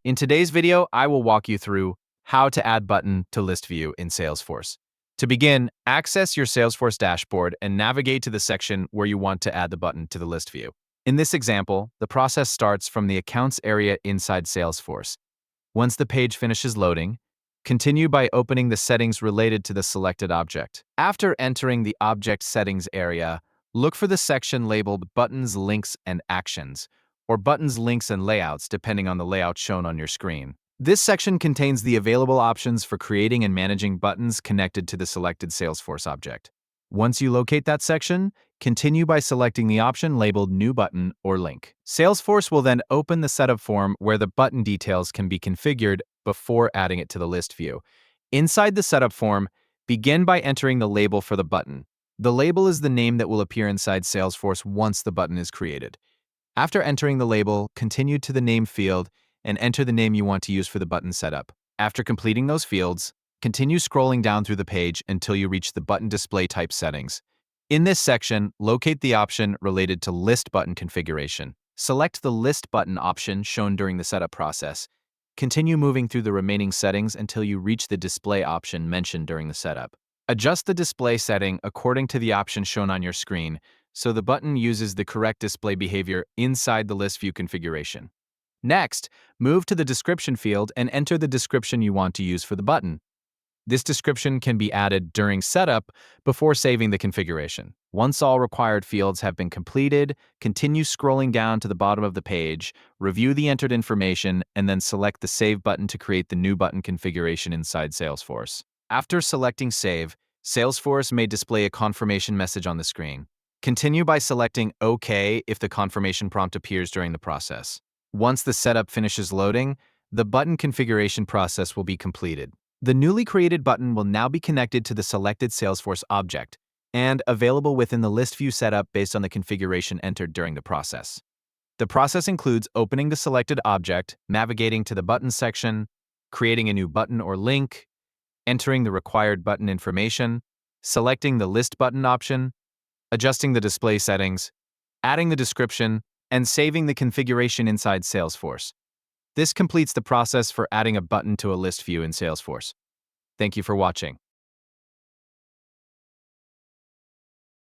In today's video, I will walk you through how to add button to list view in Salesforce. To begin, access your Salesforce dashboard and navigate to the section where you want to add the button to the list view. In this example, the process starts from the Accounts area inside Salesforce. Once the page finishes loading, continue by opening the settings related to the selected object. After entering the Object Settings area, look for the section labeled Buttons, Links, and Actions, or Buttons, Links, and Layouts depending on the layout shown on your screen. This section contains the available options for creating and managing buttons connected to the selected Salesforce object. Once you locate that section, continue by selecting the option labeled New Button or Link. Salesforce will then open the setup form where the button details can be configured before adding it to the list view. Inside the setup form, begin by entering the label for the button. The label is the name that will appear inside Salesforce once the button is created. After entering the label, continue to the name field and enter the name you want to use for the button setup. After completing those fields, continue scrolling down through the page until you reach the button display type settings. In this section, locate the option related to list button configuration. Select the list button option shown during the setup process. Continue moving through the remaining settings until you reach the display option mentioned during the setup. Adjust the display setting according to the option shown on your screen so the button uses the correct display behavior inside the list view configuration. Next, move to the description field and enter the description you want to use for the button. This description can be added during setup before saving the configuration. Once all required fields have been completed, continue scrolling down to the bottom of the page, review the entered information, and then select the Save button to create the new button configuration inside Salesforce. After selecting Save, Salesforce may display a confirmation message on the screen. Continue by selecting OK if the confirmation prompt appears during the process. Once the setup finishes loading, the button configuration process will be completed. The newly created button will now be connected to the selected Salesforce object and available within the list view setup based on the configuration entered during the process. The process includes opening the selected object, navigating to the button section, creating a new button or link, entering the required button information, selecting the list button option, adjusting the display settings, adding the description, and saving the configuration inside Salesforce. This completes the process for adding a button to a list view in Salesforce. Thank you for watching.